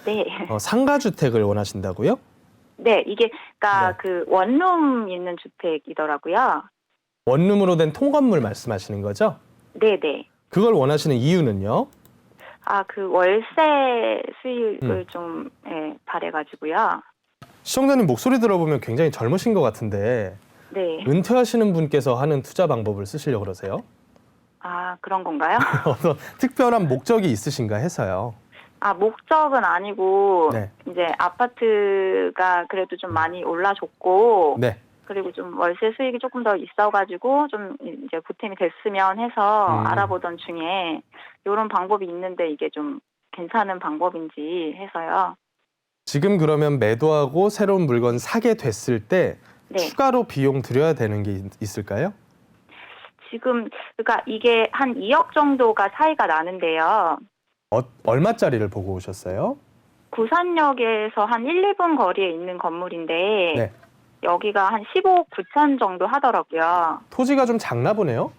네. 상가주택을 원하신다고요? 네, 이게 그러니까 네. 그 원룸 있는 주택이더라고요. 원룸으로 된 통건물 말씀하시는 거죠? 네네. 그걸 원하시는 이유는요? 아, 그 월세 수익을 음. 좀 바래가지고요. 시청자님 목소리 들어보면 굉장히 젊으신 것 같은데 네. 은퇴하시는 분께서 하는 투자 방법을 쓰시려고 그러세요? 아, 그런 건가요? 어떤 특별한 목적이 있으신가 해서요. 아, 목적은 아니고 네. 이제 아파트가 그래도 좀 많이 올라줬고 네. 그리고 좀 월세 수익이 조금 더 있어가지고 좀 이제 보탬이 됐으면 해서 알아보던 중에 이런 방법이 있는데 이게 좀 괜찮은 방법인지 해서요. 지금 그러면 매도하고 새로운 물건 사게 됐을 때 네. 추가로 비용 들여야 되는 게 있을까요? 지금 그러니까 이게 한 2억 정도가 차이가 나는데요. 얼마짜리를 보고 오셨어요? 구산역에서 한 1, 2분 거리에 있는 건물인데 네. 여기가 한 15억 9천 정도 하더라고요. 토지가 좀 작나 보네요.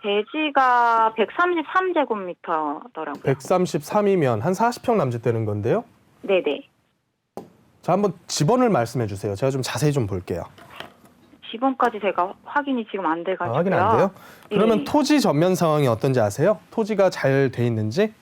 대지가 133제곱미터더라고요. 133이면 한 40평 남짓 되는 건데요. 네네. 자, 한번 집원을 말씀해 주세요. 제가 좀 자세히 좀 볼게요. 지번까지 제가 확인이 지금 안 돼가지고요. 확인 안 돼요? 그러면 예. 토지 전면 상황이 어떤지 아세요? 토지가 잘 돼 있는지?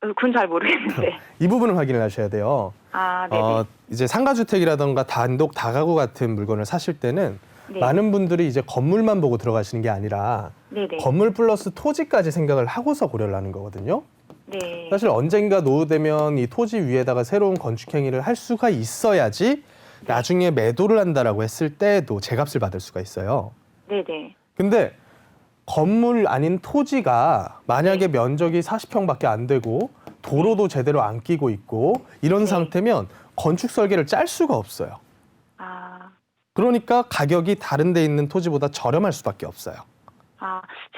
그건 잘 모르겠는데. 이 부분을 확인을 하셔야 돼요. 아, 네네. 이제 상가주택이라던가 단독 다가구 같은 물건을 사실 때는 네. 많은 분들이 이제 건물만 보고 들어가시는 게 아니라 네네. 건물 플러스 토지까지 생각을 하고서 고려를 하는 거거든요. 네. 사실 언젠가 노후되면 이 토지 위에다가 새로운 건축 행위를 할 수가 있어야지 나중에 매도를 한다라고 했을 때도 제값을 받을 수가 있어요. 네네. 근데 건물 아닌 토지가 만약에 면적이 40평밖에 안 되고 도로도 제대로 안 끼고 있고 이런 네. 상태면 건축 설계를 짤 수가 없어요. 아, 그러니까 가격이 다른 데 있는 토지보다 저렴할 수밖에 없어요.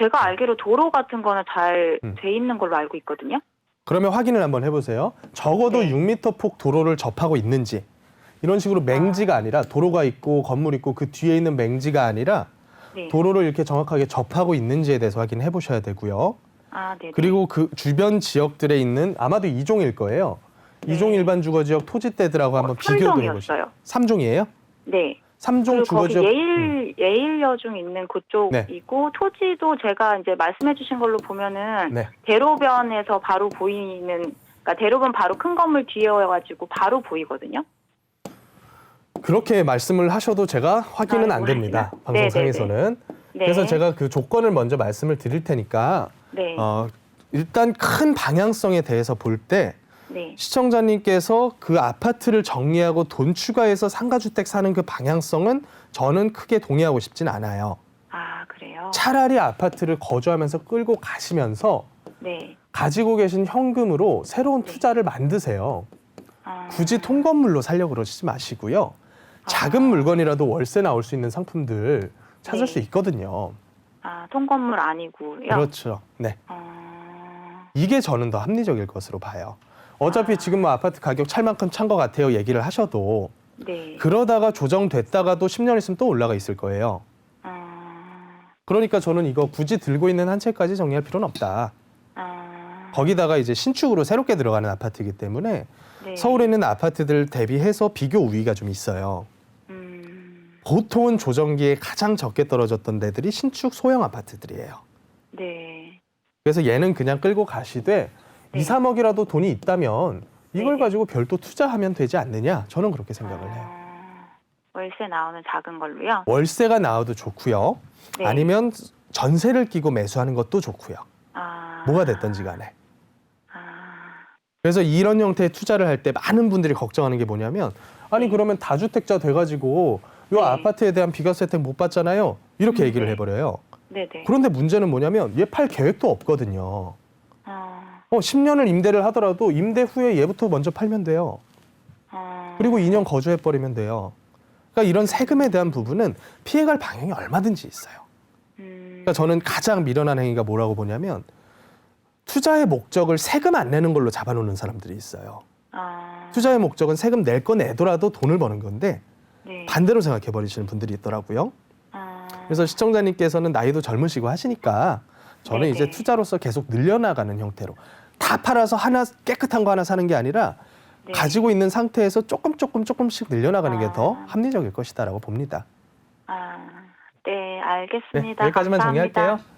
제가 알기로 도로 같은 거는 잘 음. 돼 있는 걸로 알고 있거든요. 그러면 확인을 한번 해보세요. 적어도 네. 6m 폭 도로를 접하고 있는지 이런 식으로 맹지가 아니라 도로가 있고 건물 있고 그 뒤에 있는 맹지가 아니라 네. 도로를 이렇게 정확하게 접하고 있는지에 대해서 확인해 보셔야 되고요. 아, 네네. 그리고 그 주변 지역들에 있는 아마도 2종일 거예요. 네. 2종 일반 주거지역 토지대들하고 한번 비교도 해보시죠. 3종이었어요. 3종이에요? 네. 3종 그리고 거기 주거지역. 예일여중 있는 그쪽이고 토지도 제가 이제 말씀해주신 걸로 보면은 네. 대로변에서 바로 보이는, 그러니까 대로변 바로 큰 건물 뒤에여가지고 바로 보이거든요. 그렇게 말씀을 하셔도 제가 확인은 안 됩니다. 방송상에서는. 네. 그래서 제가 그 조건을 먼저 말씀을 드릴 테니까 네. 일단 큰 방향성에 대해서 볼 때 네. 시청자님께서 그 아파트를 정리하고 돈 추가해서 상가주택 사는 그 방향성은 저는 크게 동의하고 싶진 않아요. 아, 그래요? 차라리 아파트를 거주하면서 끌고 가시면서 네. 가지고 계신 현금으로 새로운 투자를 만드세요. 굳이 통건물로 살려고 그러시지 마시고요. 작은 물건이라도 월세 나올 수 있는 상품들 찾을 네. 수 있거든요. 통건물 아니고요. 그렇죠. 네. 이게 저는 더 합리적일 것으로 봐요. 어차피 지금 뭐 아파트 가격 찰 만큼 찬 것 같아요 얘기를 하셔도 네. 그러다가 조정됐다가도 10년 있으면 또 올라가 있을 거예요. 그러니까 저는 이거 굳이 들고 있는 한 채까지 정리할 필요는 없다. 거기다가 이제 신축으로 새롭게 들어가는 아파트이기 때문에 네. 서울에 있는 아파트들 대비해서 비교 우위가 좀 있어요. 보통은 조정기에 가장 적게 떨어졌던 데들이 신축 소형 아파트들이에요. 네. 그래서 얘는 그냥 끌고 가시되 네. 2, 3억이라도 돈이 있다면 이걸 네. 가지고 별도 투자하면 되지 않느냐? 저는 그렇게 생각을 해요. 월세 나오는 작은 걸로요? 월세가 나와도 좋고요. 네. 아니면 전세를 끼고 매수하는 것도 좋고요. 뭐가 됐든지 간에. 그래서 이런 형태의 투자를 할 때 많은 분들이 걱정하는 게 뭐냐면 아니 네. 그러면 다주택자 돼가지고 요 네. 아파트에 대한 비과세 혜택 못 받잖아요. 이렇게 얘기를 네. 해버려요. 네네. 그런데 문제는 뭐냐면 얘 팔 계획도 없거든요. 10년을 임대를 하더라도 임대 후에 얘부터 먼저 팔면 돼요. 그리고 2년 거주해버리면 돼요. 그러니까 이런 세금에 대한 부분은 피해갈 방향이 얼마든지 있어요. 그러니까 저는 가장 미련한 행위가 뭐라고 보냐면 투자의 목적을 세금 안 내는 걸로 잡아놓는 사람들이 있어요. 투자의 목적은 세금 낼 거 내더라도 돈을 버는 건데 네. 반대로 생각해버리시는 분들이 있더라고요. 그래서 시청자님께서는 나이도 젊으시고 하시니까 저는 네네. 이제 투자로서 계속 늘려나가는 형태로 다 팔아서 하나 깨끗한 거 하나 사는 게 아니라 네. 가지고 있는 상태에서 조금씩 늘려나가는 게 더 합리적일 것이다라고 봅니다. 네, 알겠습니다. 네, 여기까지만 감사합니다. 정리할게요.